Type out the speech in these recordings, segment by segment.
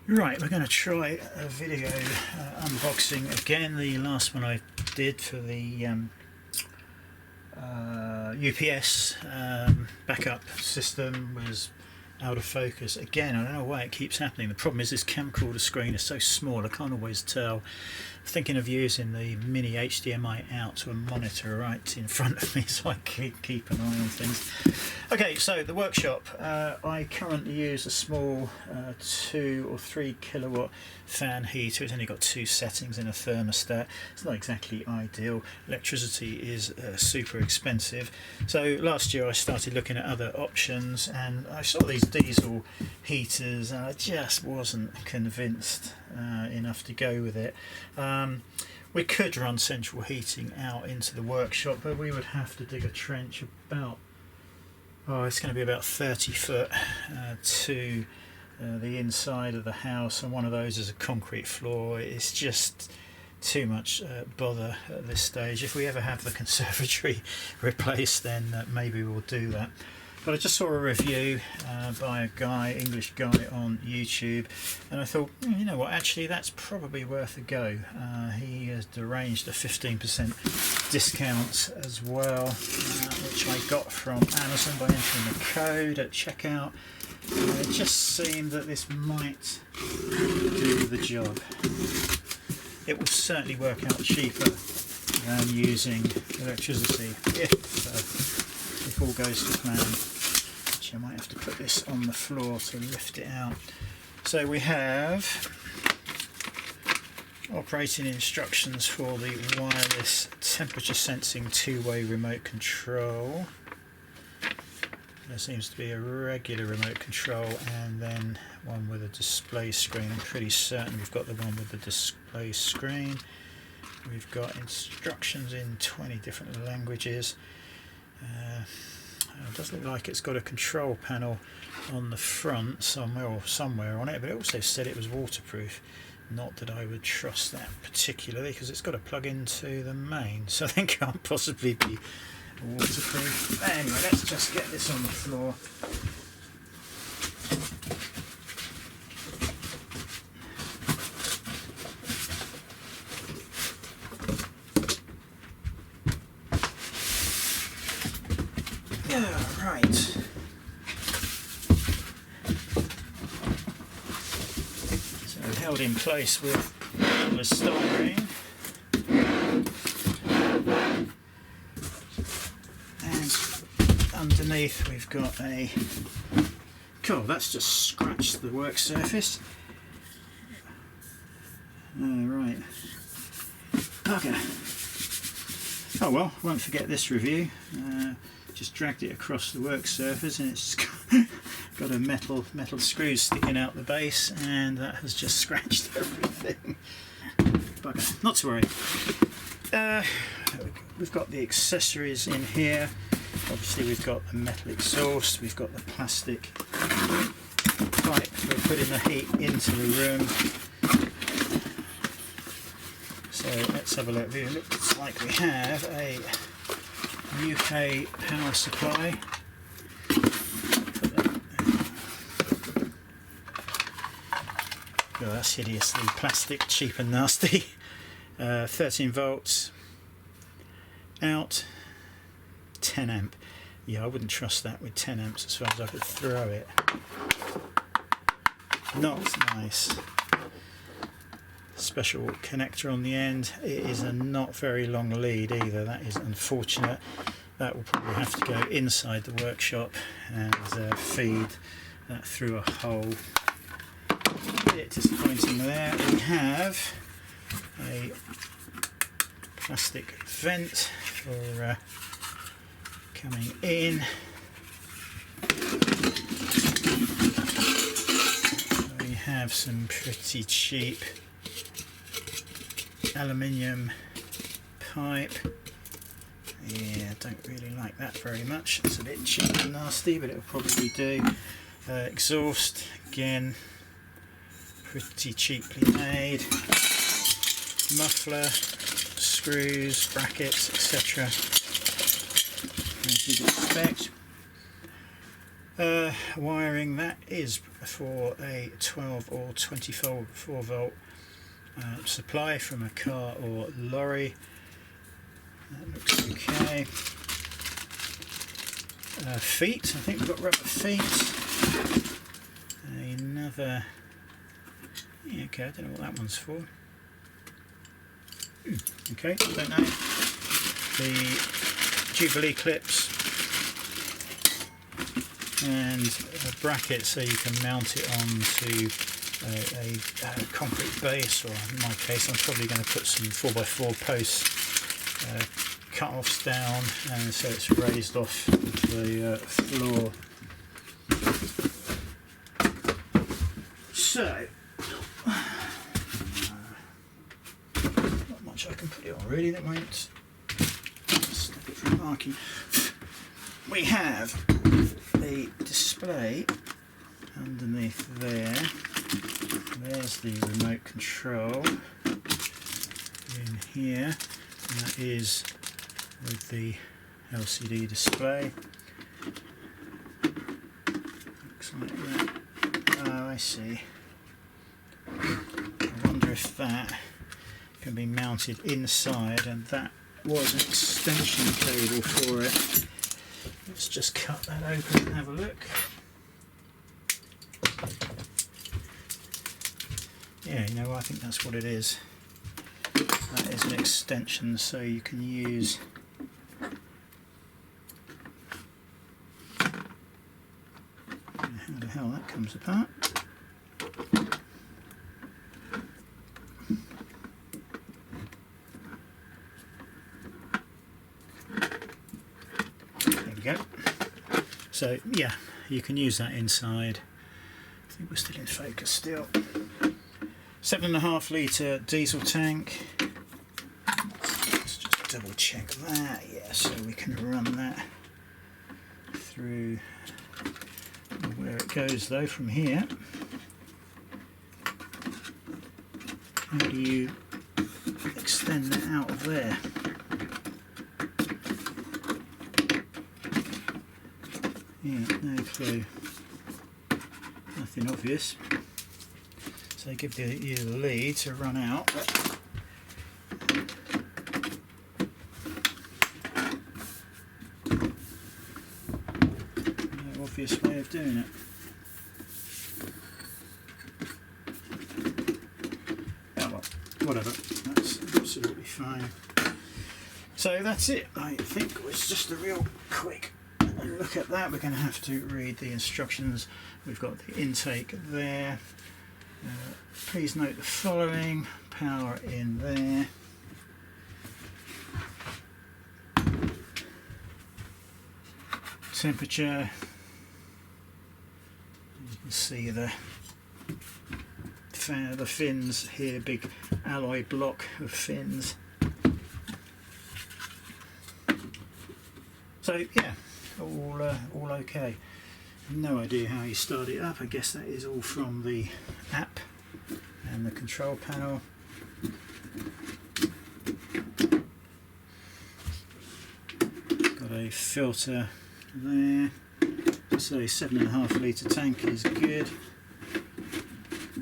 Right, we're going to try a video unboxing again. The last one I did for the UPS backup system was out of focus again. I don't know why it keeps happening. The problem is this camcorder screen is so small I can't always tell. I'm thinking of using the mini HDMI out to a monitor right in front of me so I keep an eye on things. Okay, so the workshop, I currently use a small 2 or 3 kilowatt fan heater. It's only got 2 settings and a thermostat. It's not exactly ideal. Electricity is super expensive. So last year I started looking at other options and I saw these diesel heaters and I just wasn't convinced enough to go with it. We could run central heating out into the workshop, but we would have to dig a trench about, it's going to be about 30 foot to the inside of the house, and one of those is a concrete floor. It's just too much bother at this stage. If we ever have the conservatory replaced, then maybe we'll do that. But I just saw a review by a guy, English guy on YouTube, and I thought, you know what, actually that's probably worth a go. He has arranged a 15% discount as well, which I got from Amazon by entering the code at checkout. It just seemed that this might do the job. It will certainly work out cheaper than using electricity if all goes to plan. Actually, I might have to put this on the floor to lift it out. So we have operating instructions for the wireless temperature sensing 2-way remote control. There seems to be a regular remote control and then one with a display screen. I'm pretty certain we've got the one with the display screen. We've got instructions in 20 different languages. It does look like it's got a control panel on the front somewhere on it, but it also said it was waterproof. Not that I would trust that particularly, because it's got to plug into the main, so I think it can't possibly be waterproof. Anyway, let's just get this on the floor. Yeah, right. So held in place with polystyrene. Underneath we've got a cool, that's just scratched the work surface. Right. Okay. Oh well, won't forget this review. Just dragged it across the work surface and it's got a metal screw sticking out the base, and that has just scratched everything. Bugger. Not to worry. We've got the accessories in here. Obviously we've got the metal exhaust, we've got the plastic pipe for putting the heat into the room. So let's have a look. It looks like we have a UK power supply. Oh, that's hideously plastic, cheap and nasty. 13 volts out. 10 amp. Yeah, I wouldn't trust that with 10 amps as far as I could throw it. Not nice. Special connector on the end. It is a not very long lead either. That is unfortunate. That will probably have to go inside the workshop and feed that through a hole. A bit disappointing there. We have a plastic vent for coming in. We have some pretty cheap aluminium pipe. Yeah, I don't really like that very much. It's a bit cheap and nasty, but it'll probably do. Exhaust, again, pretty cheaply made. Muffler, screws, brackets, etc. as you'd expect. Wiring, that is for a 12 or 24 volt supply from a car or lorry. That looks okay. Feet, I think we've got rubber feet. Another, yeah, okay, I don't know what that one's for. Okay, don't know. The Jubilee clips and a bracket so you can mount it onto a concrete base, or in my case I'm probably going to put some 4x4 posts, cut-offs down, and so it's raised off the floor. So, not much I can put it on really that won't stop it from marking. We have a display underneath there. There's the remote control in here, and that is with the LCD display. Looks like that. Oh, I see. I wonder if that can be mounted inside, and that was an extension cable for it. Let's just cut that open and have a look. Yeah, you know, I think that's what it is. That is an extension, so you can use how the hell that comes apart. There we go. So yeah, you can use that inside. I think we're still in focus still. 7.5 litre diesel tank. Let's just double check that. Yeah, so we can run that through. Where it goes though from here. How do you extend that out of there? Yeah, no clue. Nothing obvious. So they give you the lead to run out. No obvious way of doing it. Oh well, whatever. That's absolutely fine. So that's it. I think it was just a real quick look at that. We're going to have to read the instructions. We've got the intake there. Please note the following: power in there, temperature, you can see the fins here, big alloy block of fins. So yeah, all okay. No idea how you start it up. I guess that is all from the app and the control panel. Got a filter there. So 7.5 litre tank is good.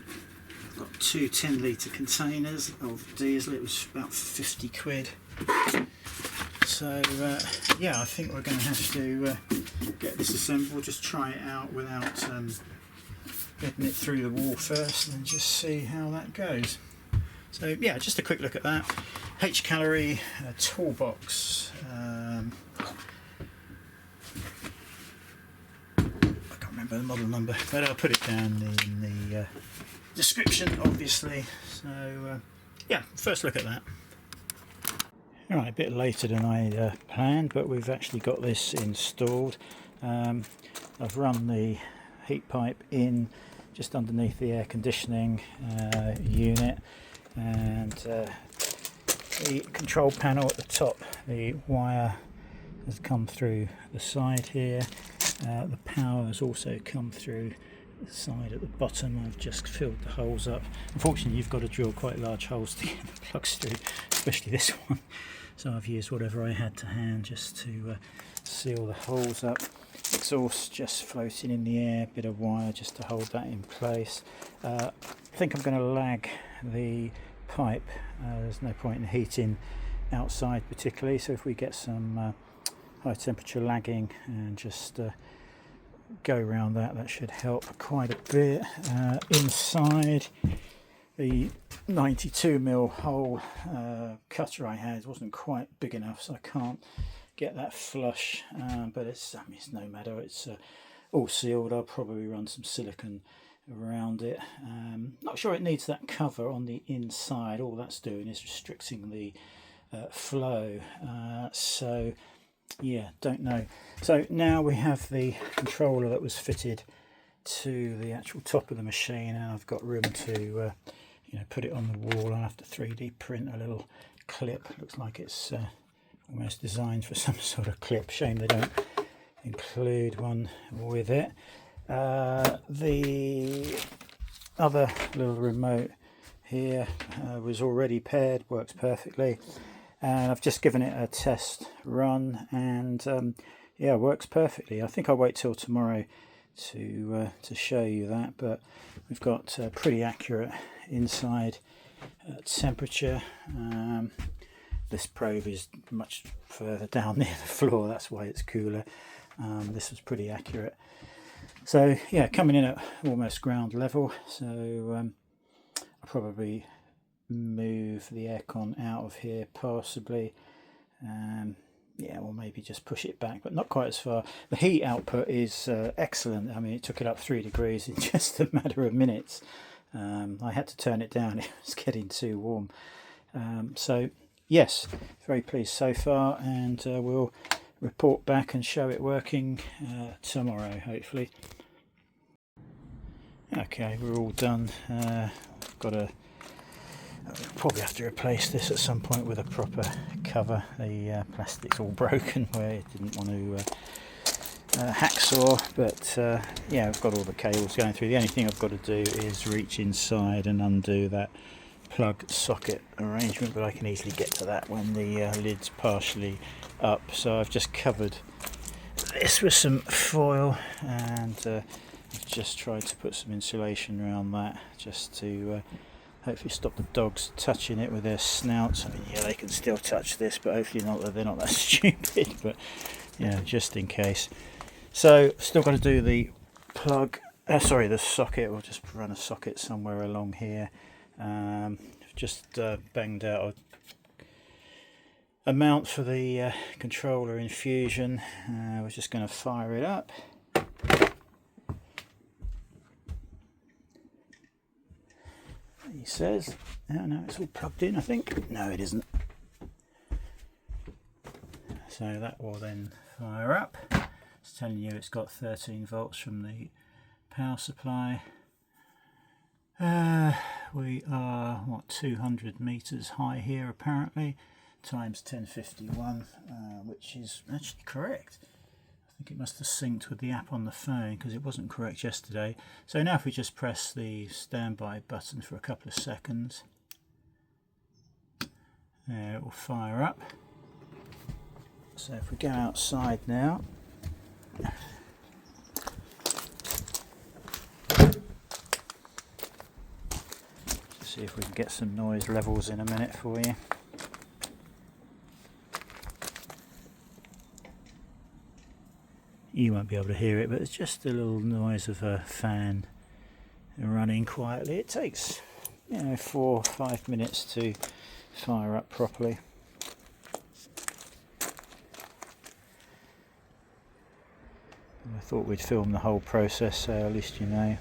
I've got two 10 litre containers of diesel. It was about 50 quid. So yeah, I think we're going to have to get this assembled, just try it out without getting it through the wall first, and just see how that goes. So yeah, just a quick look at that. HCalory toolbox. I can't remember the model number, but I'll put it down in the description, obviously. So yeah, first look at that. Alright, a bit later than I planned, but we've actually got this installed. I've run the heat pipe in just underneath the air conditioning unit, and the control panel at the top, the wire has come through the side here. The power has also come through the side at the bottom. I've just filled the holes up. Unfortunately, you've got to drill quite large holes to get the plugs through, especially this one. So I've used whatever I had to hand just to seal the holes up. exhaust just floating in the air, bit of wire just to hold that in place. I think I'm going to lag the pipe. There's no point in heating outside particularly, so if we get some high temperature lagging and just go around that, that should help quite a bit. Inside, the 92mm hole cutter I had wasn't quite big enough, so I can't get that flush, but it's no matter, it's all sealed. I'll probably run some silicone around it. Not sure it needs that cover on the inside. All that's doing is restricting the flow, so yeah, don't know. So now we have the controller that was fitted to the actual top of the machine, and I've got room to put it on the wall. I'll have to 3D print a little clip. Looks like it's almost designed for some sort of clip. Shame they don't include one with it. The other little remote here was already paired, works perfectly, and I've just given it a test run, and yeah, works perfectly. I think I'll wait till tomorrow to show you that, but we've got pretty accurate inside temperature. This probe is much further down near the floor, that's why it's cooler. This was pretty accurate. So yeah, coming in at almost ground level, so I'll probably move the aircon out of here possibly. Yeah, or maybe just push it back, but not quite as far. The heat output is excellent. I mean, it took it up 3 degrees in just a matter of minutes. I had to turn it down, it was getting too warm. So yes, very pleased so far, and we'll report back and show it working tomorrow, hopefully. Okay, we're all done. Got a probably have to replace this at some point with a proper cover. The plastic's all broken where it didn't want to hacksaw, but yeah, I've got all the cables going through. The only thing I've got to do is reach inside and undo that plug socket arrangement, but I can easily get to that when the lid's partially up. So I've just covered this with some foil, and I've just tried to put some insulation around that just to hopefully stop the dogs touching it with their snouts. I mean, yeah, they can still touch this, but hopefully they're not that stupid, but yeah, just in case. So still got to do the plug, sorry, the socket. We'll just run a socket somewhere along here. Just banged out a mount for the controller infusion. We're just going to fire it up. He says, oh no, it's all plugged in, I think. No, it isn't. So that will then fire up. It's telling you it's got 13 volts from the power supply. We are, what, 200 meters high here apparently, times 1051, which is actually correct. I think it must have synced with the app on the phone because it wasn't correct yesterday. So now if we just press the standby button for a couple of seconds, it will fire up. So if we go outside now, see if we can get some noise levels in a minute for you. You won't be able to hear it, but it's just a little noise of a fan running quietly. It takes 4 or 5 minutes to fire up properly. I thought we'd film the whole process, so at least you know.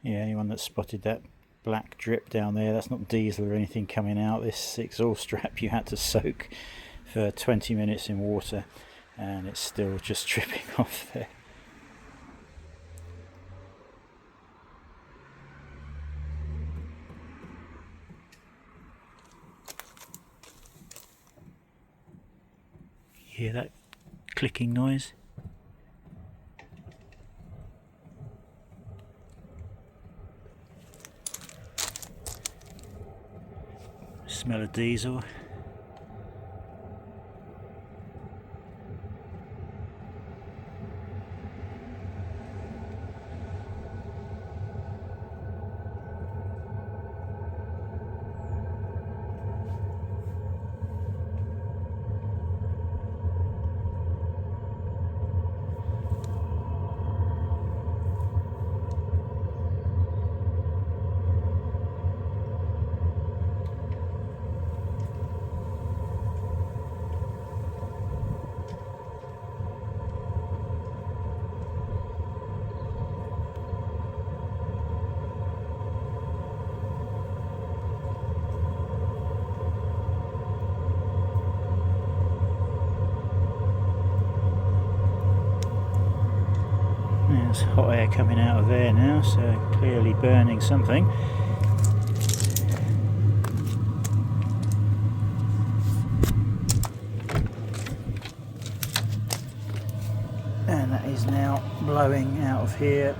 Yeah, anyone that spotted that black drip down there, that's not diesel or anything coming out. This exhaust strap you had to soak for 20 minutes in water, and it's still just dripping off there. hear that clicking noise? Smell of diesel. There's hot air coming out of there now, so clearly burning something. And that is now blowing out of here.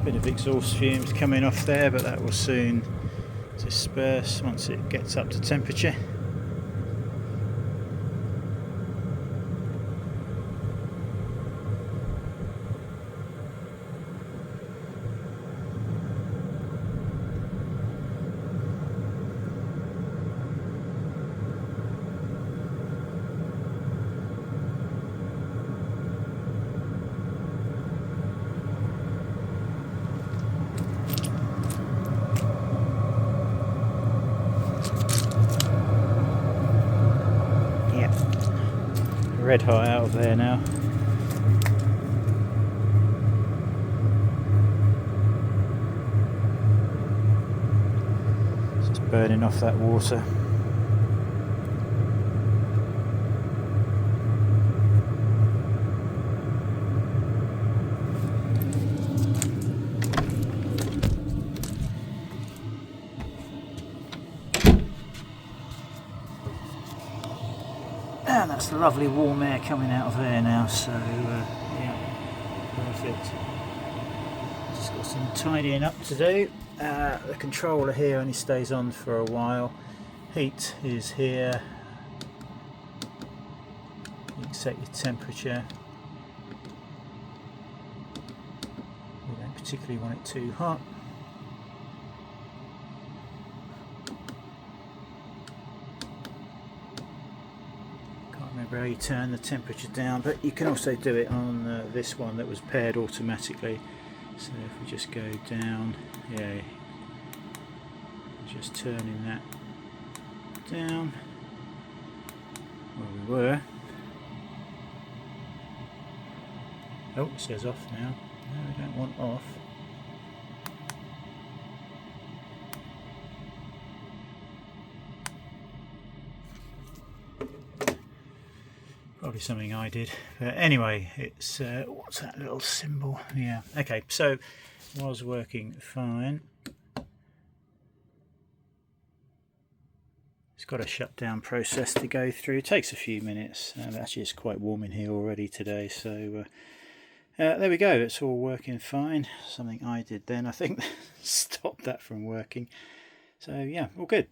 Bit of exhaust fumes coming off there, but that will soon disperse once it gets up to temperature. Red hot out of there now. It's just burning off that water. And that's the lovely warm air coming out of there now, so yeah, perfect. Just got some tidying up to do. The controller here only stays on for a while. Heat is here. You can set your temperature. You don't particularly want it too hot. Remember how you turn the temperature down, but you can also do it on this one that was paired automatically. So if we just go down, yeah, just turning that down where we were. Oh, it says off now. No, we don't want off. Probably something I did, but anyway, it's what's that little symbol? Yeah, okay, so it was working fine. It's got a shutdown process to go through. It takes a few minutes. Actually, it's quite warm in here already today, so there we go. It's all working fine. Something I did then, I think, stopped that from working. So yeah, all good.